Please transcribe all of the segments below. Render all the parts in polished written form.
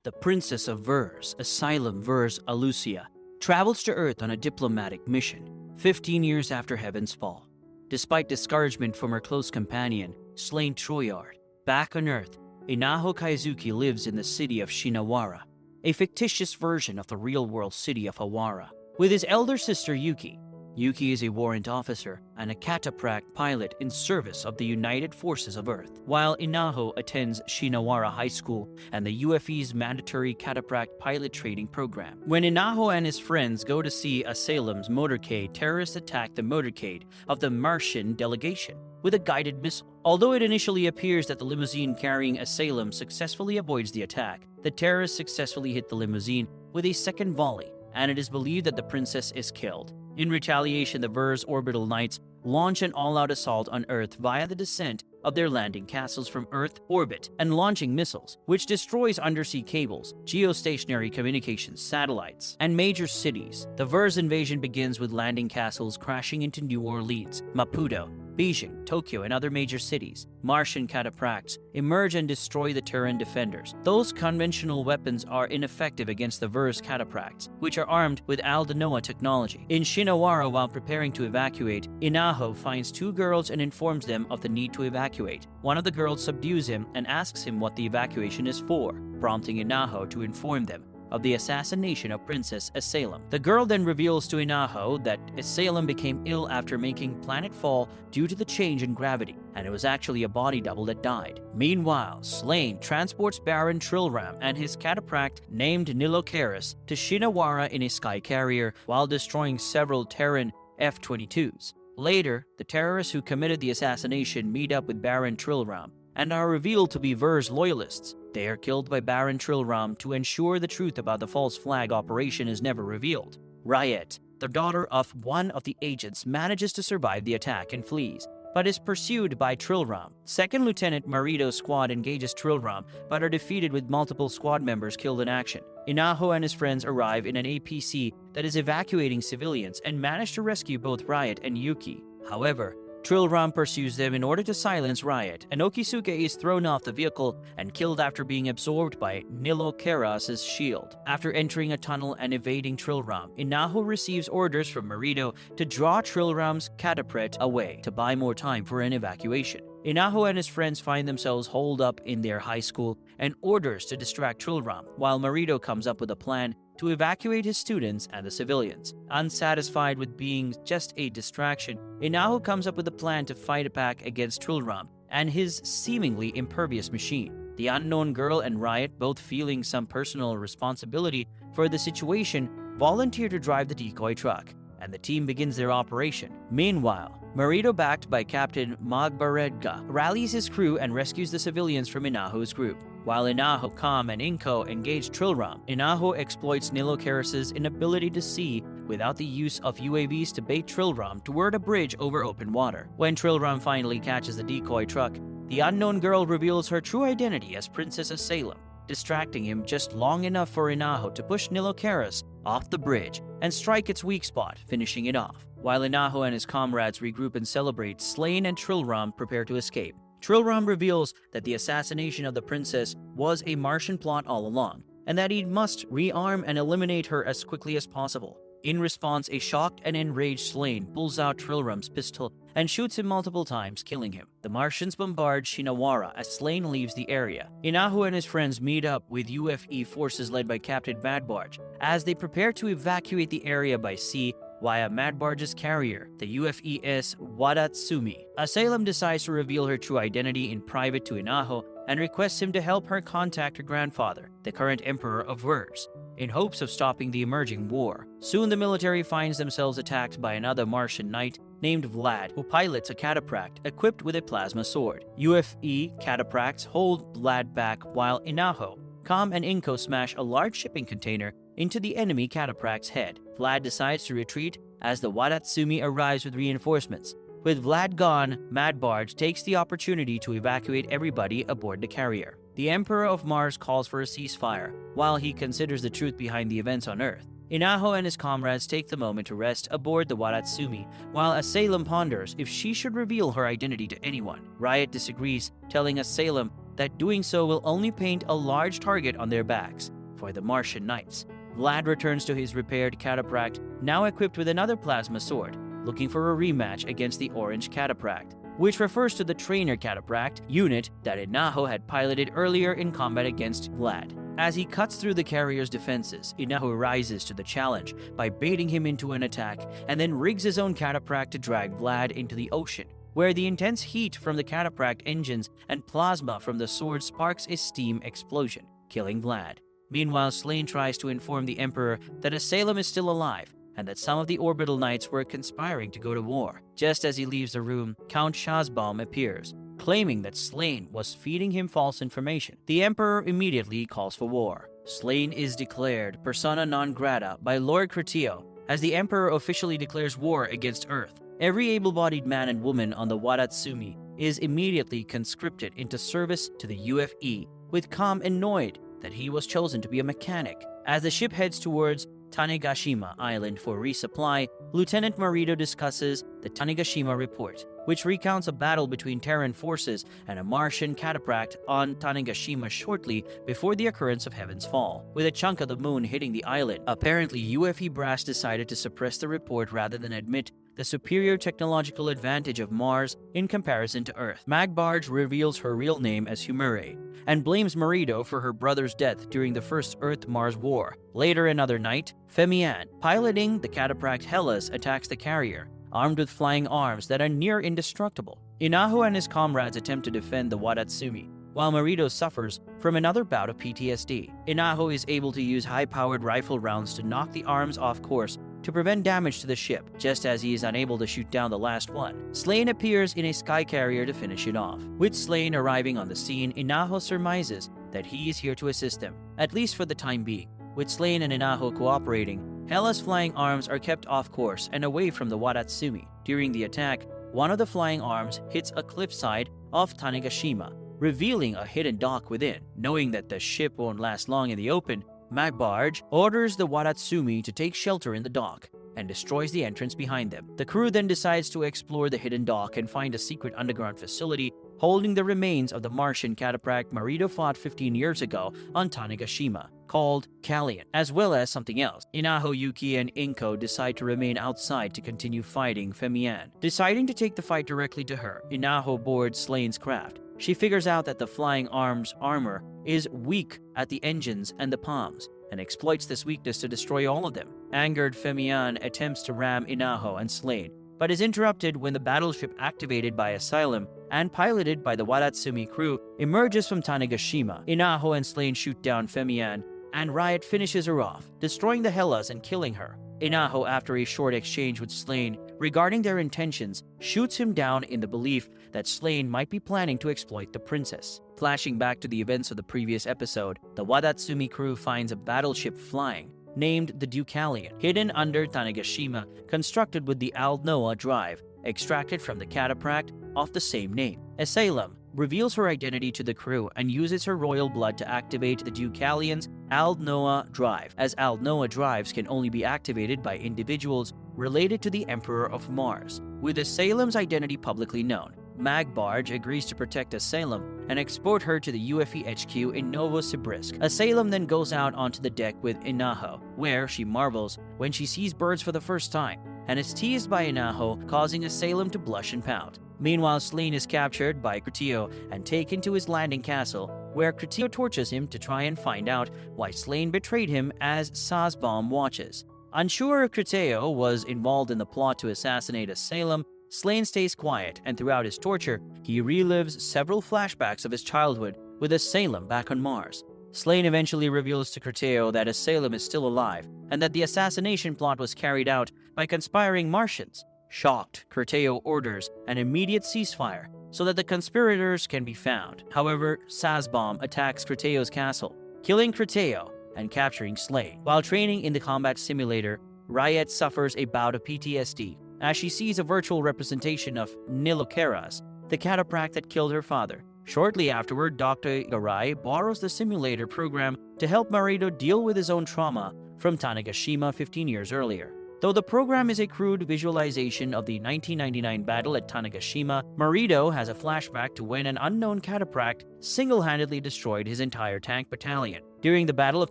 The Princess of Vers, Asylum Vers Alucia, travels to Earth on a diplomatic mission, 15 years after Heaven's fall. Despite discouragement from her close companion, slain Troyard, back on Earth, Inaho Kaizuki lives in the city of Shinawara, a fictitious version of the real-world city of Awara, with his elder sister Yuki. Yuki is a warrant officer and a cataphract pilot in service of the United Forces of Earth, while Inaho attends Shinawara High School and the UFE's mandatory cataphract pilot training program. When Inaho and his friends go to see Asalem's motorcade, terrorists attack the motorcade of the Martian delegation with a guided missile. Although it initially appears that the limousine carrying Asalem successfully avoids the attack, the terrorists successfully hit the limousine with a second volley, and it is believed that the princess is killed. In retaliation, the Vers Orbital Knights launch an all-out assault on Earth via the descent of their landing castles from Earth orbit and launching missiles, which destroys undersea cables, geostationary communications satellites, and major cities. The Vers invasion begins with landing castles crashing into New Orleans, Maputo, Beijing, Tokyo, and other major cities. Martian cataphracts emerge and destroy the Terran defenders. Those conventional weapons are ineffective against the Vers cataphracts, which are armed with ALDNOAH technology. In Shinawara, while preparing to evacuate, Inaho finds two girls and informs them of the need to evacuate. One of the girls subdues him and asks him what the evacuation is for, prompting Inaho to inform them of the assassination of Princess Asalem. The girl then reveals to Inaho that Asalem became ill after making planetfall due to the change in gravity, and it was actually a body double that died. Meanwhile, Slain transports Baron Trilram and his cataphract named Nilocaris to Shinawara in a sky carrier while destroying several Terran F-22s. Later, the terrorists who committed the assassination meet up with Baron Trilram and are revealed to be Vers loyalists. They are killed by Baron Trilram to ensure the truth about the false flag operation is never revealed. Riot, the daughter of one of the agents, manages to survive the attack and flees, but is pursued by Trilram. Second Lieutenant Marito's squad engages Trilram, but are defeated with multiple squad members killed in action. Inaho and his friends arrive in an APC that is evacuating civilians and manage to rescue both Riot and Yuki. However, Trilram pursues them in order to silence Riot, and Okisuke is thrown off the vehicle and killed after being absorbed by Nilocaris' shield. After entering a tunnel and evading Trilram, Inaho receives orders from Marito to draw Trilram's catapult away to buy more time for an evacuation. Inaho and his friends find themselves holed up in their high school and orders to distract Trilram, while Marito comes up with a plan to evacuate his students and the civilians. Unsatisfied with being just a distraction, Inaho comes up with a plan to fight back against Trilram and his seemingly impervious machine. The unknown girl and Riot, both feeling some personal responsibility for the situation, volunteer to drive the decoy truck, and the team begins their operation. Meanwhile, Marito, backed by Captain Magbaredga, rallies his crew and rescues the civilians from Inaho's group. While Inaho, Kam, and Inko engage Trilram, Inaho exploits Nilocaris' inability to see without the use of UAVs to bait Trilram toward a bridge over open water. When Trilram finally catches the decoy truck, the unknown girl reveals her true identity as Princess Asalem, distracting him just long enough for Inaho to push Nilocaris off the bridge and strike its weak spot, finishing it off. While Inaho and his comrades regroup and celebrate, Slain and Trilram prepare to escape. Trilram reveals that the assassination of the princess was a Martian plot all along, and that he must rearm and eliminate her as quickly as possible. In response, a shocked and enraged Slain pulls out Trilram's pistol and shoots him multiple times, killing him. The Martians bombard Shinawara as Slain leaves the area. Inaho and his friends meet up with UFE forces led by Captain Madbarge as they prepare to evacuate the area by sea via Madbarge's carrier, the UFES Wadatsumi. Asalem decides to reveal her true identity in private to Inaho and requests him to help her contact her grandfather, the current emperor of Vers, in hopes of stopping the emerging war. Soon the military finds themselves attacked by another Martian knight named Vlad, who pilots a cataphract equipped with a plasma sword. UFE cataphracts hold Vlad back while Inaho, Kam, and Inko smash a large shipping container into the enemy cataphract's head. Vlad decides to retreat as the Wadatsumi arrives with reinforcements. With Vlad gone, Madbarge takes the opportunity to evacuate everybody aboard the carrier. The Emperor of Mars calls for a ceasefire, while he considers the truth behind the events on Earth. Inaho and his comrades take the moment to rest aboard the Wadatsumi, while Asalem ponders if she should reveal her identity to anyone. Riot disagrees, telling Asalem that doing so will only paint a large target on their backs for the Martian Knights. Vlad returns to his repaired cataphract, now equipped with another plasma sword, looking for a rematch against the Orange Cataphract, which refers to the trainer cataphract unit that ALDNOAH had piloted earlier in combat against Vlad. As he cuts through the carrier's defenses, ALDNOAH rises to the challenge by baiting him into an attack and then rigs his own cataphract to drag Vlad into the ocean, where the intense heat from the cataphract engines and plasma from the sword sparks a steam explosion, killing Vlad. Meanwhile, Slane tries to inform the Emperor that Asylum is still alive and that some of the orbital knights were conspiring to go to war. Just as he leaves the room, Count Shazbom appears, claiming that Slane was feeding him false information. The Emperor immediately calls for war. Slane is declared persona non grata by Lord Creteo as the Emperor officially declares war against Earth. Every able-bodied man and woman on the Wadatsumi is immediately conscripted into service to the UFE, with Kam annoyed that he was chosen to be a mechanic. As the ship heads towards Tanegashima Island for resupply, Lieutenant Marito discusses the Tanegashima report, which recounts a battle between Terran forces and a Martian cataphract on Tanegashima shortly before the occurrence of Heaven's Fall. With a chunk of the moon hitting the island, apparently UFE brass decided to suppress the report rather than admit the superior technological advantage of Mars in comparison to Earth. Magbarge reveals her real name as Humere and blames Marito for her brother's death during the first Earth-Mars war. Later another night, Femian, piloting the cataphract Hellas, attacks the carrier, armed with flying arms that are near indestructible. ALDNOAH and his comrades attempt to defend the Wadatsumi, while Marito suffers from another bout of PTSD. ALDNOAH is able to use high-powered rifle rounds to knock the arms off course to prevent damage to the ship, just as he is unable to shoot down the last one. Slane appears in a sky carrier to finish it off. With Slane arriving on the scene, ALDNOAH surmises that he is here to assist them, at least for the time being. With Slane and ALDNOAH cooperating, Hella's flying arms are kept off course and away from the Wadatsumi. During the attack, one of the flying arms hits a cliffside off Tanegashima, revealing a hidden dock within. Knowing that the ship won't last long in the open, Magbarge orders the Wadatsumi to take shelter in the dock and destroys the entrance behind them. The crew then decides to explore the hidden dock and find a secret underground facility holding the remains of the Martian cataphract Marito fought 15 years ago on Tanegashima, called Callian, as well as something else. ALDNOAH, Yuki, and Inko decide to remain outside to continue fighting Femian. Deciding to take the fight directly to her, ALDNOAH boards Slane's craft. She figures out that the flying arms armor is weak at the engines and the palms, and exploits this weakness to destroy all of them. Angered, Femian attempts to ram ALDNOAH and Slane, but is interrupted when the battleship activated by Asylum and piloted by the Wadatsumi crew emerges from Tanegashima. ALDNOAH and Slane shoot down Femian, and Riot finishes her off, destroying the Hellas and killing her. ALDNOAH, after a short exchange with Slane regarding their intentions, shoots him down in the belief that Slane might be planning to exploit the princess. Flashing back to the events of the previous episode, the Wadatsumi crew finds a battleship flying, named the Deucalion, hidden under Tanegashima, constructed with the ALDNOAH drive, extracted from the cataphract of the same name. Asylum reveals her identity to the crew and uses her royal blood to activate the Deucalion's ALDNOAH drive, as ALDNOAH drives can only be activated by individuals related to the Emperor of Mars. With Asylum's identity publicly known, Magbarge agrees to protect Asylum and export her to the UFE HQ in Novosibirsk. Asylum then goes out onto the deck with ALDNOAH, where she marvels when she sees birds for the first time, and is teased by ALDNOAH, causing Asylum to blush and pout. Meanwhile, Slane is captured by Creteo and taken to his landing castle, where Creteo tortures him to try and find out why Slane betrayed him as Shazbom watches. Unsure if Creteo was involved in the plot to assassinate Asylum, Slane stays quiet, and throughout his torture, he relives several flashbacks of his childhood with Asylum back on Mars. Slane eventually reveals to Creteo that Asylum is still alive, and that the assassination plot was carried out by conspiring Martians. Shocked, Creteo orders an immediate ceasefire so that the conspirators can be found. However, Shazbom attacks Creteo's castle, killing Creteo and capturing Slane. While training in the combat simulator, Riot suffers a bout of PTSD as she sees a virtual representation of Nilokeras, the cataphract that killed her father. Shortly afterward, Dr. Garai borrows the simulator program to help Marito deal with his own trauma from Tanegashima 15 years earlier. Though the program is a crude visualization of the 1999 battle at Tanegashima, Morito has a flashback to when an unknown cataphract single-handedly destroyed his entire tank battalion. During the Battle of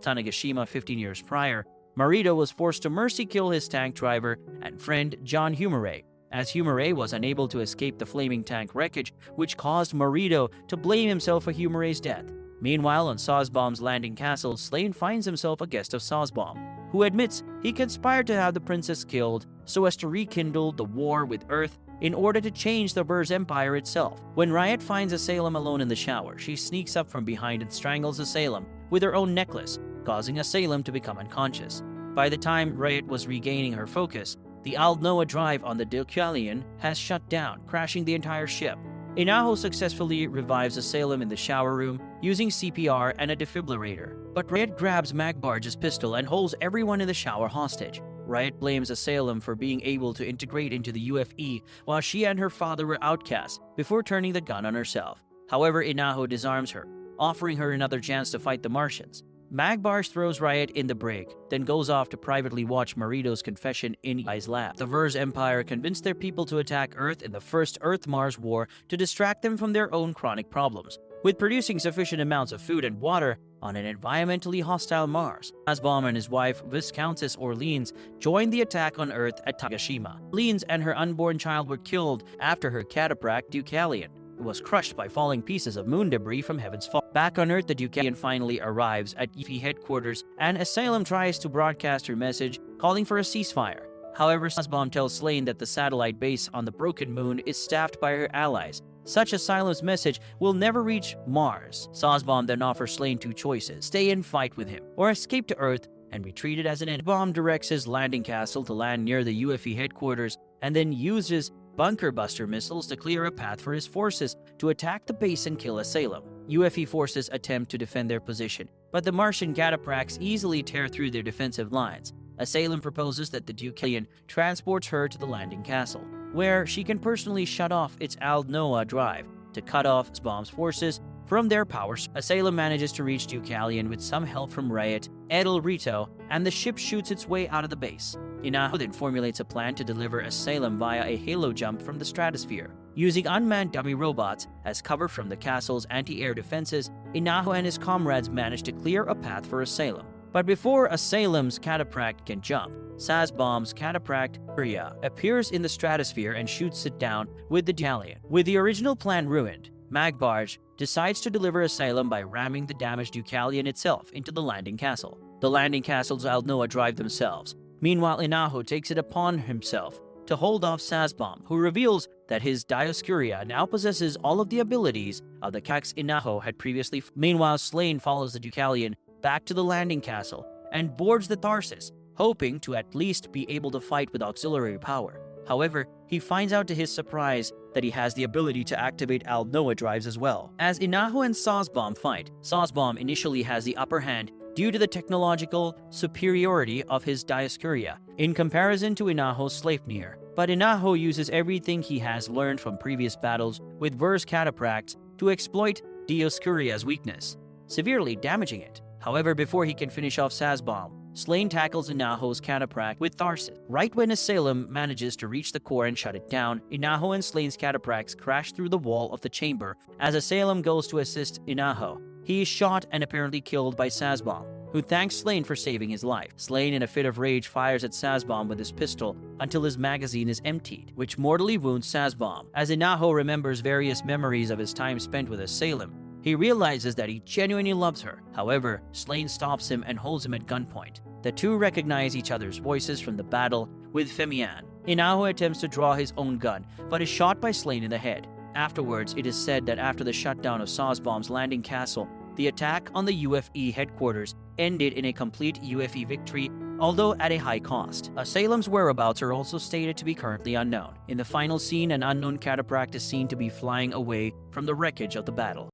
Tanegashima 15 years prior, Morito was forced to mercy kill his tank driver and friend John Humere, as Humere was unable to escape the flaming tank wreckage, which caused Morito to blame himself for Humere's death. Meanwhile, on Sazbom's landing castle, Slane finds himself a guest of Sazbom, who admits he conspired to have the princess killed so as to rekindle the war with Earth in order to change the Ver's empire itself. When Riot finds Asylum alone in the shower, she sneaks up from behind and strangles Asylum with her own necklace, causing Asylum to become unconscious. By the time Riot was regaining her focus, the ALDNOAH drive on the Deucalion has shut down, crashing the entire ship. Inaho successfully revives Asylum in the shower room using CPR and a defibrillator, but Riot grabs Magbarge's pistol and holds everyone in the shower hostage. Riot blames Asylum for being able to integrate into the UFE while she and her father were outcasts before turning the gun on herself. However, Inaho disarms her, offering her another chance to fight the Martians. Magbarge throws Riot in the brig, then goes off to privately watch Morito's confession in I's lab. The Ver's empire convinced their people to attack Earth in the first Earth-Mars war to distract them from their own chronic problems, with producing sufficient amounts of food and water on an environmentally hostile Mars. Sazbom and his wife, Viscountess Orleans, joined the attack on Earth at Tanegashima. Orleans and her unborn child were killed after her cataphract Deucalion was crushed by falling pieces of moon debris from heaven's fall. Back on Earth, the Deucalion finally arrives at UFE headquarters, and Asylum tries to broadcast her message calling for a ceasefire. However, Sazbom tells Slane that the satellite base on the broken moon is staffed by her allies. Such Asylum's message will never reach Mars. Sazbom then offers Slane two choices: stay and fight with him, or escape to Earth and be treated as an enemy. Sazbom directs his landing castle to land near the UFE headquarters and then uses bunker buster missiles to clear a path for his forces to attack the base and kill Asylum. UFE forces attempt to defend their position, but the Martian cataphracts easily tear through their defensive lines. Asylum proposes that the Deucalion transports her to the landing castle, where she can personally shut off its ALDNOAH drive to cut off Sazbom's forces from their power. Asylum manages to reach Deucalion with some help from Riot, Edel Rito, and the ship shoots its way out of the base. Inaho then formulates a plan to deliver Asylum via a halo jump from the stratosphere. Using unmanned dummy robots as cover from the castle's anti-air defenses, Inaho and his comrades manage to clear a path for Asylum. But before Asylum's cataphract can jump, Sazbom's cataphract Uria appears in the stratosphere and shoots it down with the Deucalion. With the original plan ruined, Magbarge decides to deliver Asylum by ramming the damaged Deucalion itself into the landing castle. The landing castle's ALDNOAH drive themselves. Meanwhile, Inaho takes it upon himself to hold off Sazbom, who reveals that his Dioscuria now possesses all of the abilities of the Cax Inaho had previously. Meanwhile, Slane follows the Deucalion back to the landing castle and boards the Tharsis, hoping to at least be able to fight with auxiliary power. However, he finds out to his surprise that he has the ability to activate ALDNOAH drives as well. As Inaho and Sazbom fight, Sazbom initially has the upper hand due to the technological superiority of his Dioscuria in comparison to Inaho's Sleipnir. But Inaho uses everything he has learned from previous battles with Ver's cataphracts to exploit Dioscuria's weakness, severely damaging it. However, before he can finish off Sazbom, Slane tackles Inaho's cataphract with Tharsis. Right when Asylum manages to reach the core and shut it down, Inaho and Slane's cataphracts crash through the wall of the chamber. As Asylum goes to assist Inaho, he is shot and apparently killed by Sazbom, who thanks Slane for saving his life. Slane, in a fit of rage, fires at Sazbom with his pistol until his magazine is emptied, which mortally wounds Sazbom. As Inaho remembers various memories of his time spent with Asylum, he realizes that he genuinely loves her. However, Slane stops him and holds him at gunpoint. The two recognize each other's voices from the battle with Femian. Inaho attempts to draw his own gun, but is shot by Slane in the head. Afterwards, it is said that after the shutdown of Sazbom's landing castle, the attack on the UFE headquarters ended in a complete UFE victory, although at a high cost. Asylum's whereabouts are also stated to be currently unknown. In the final scene, an unknown cataphract is seen to be flying away from the wreckage of the battle.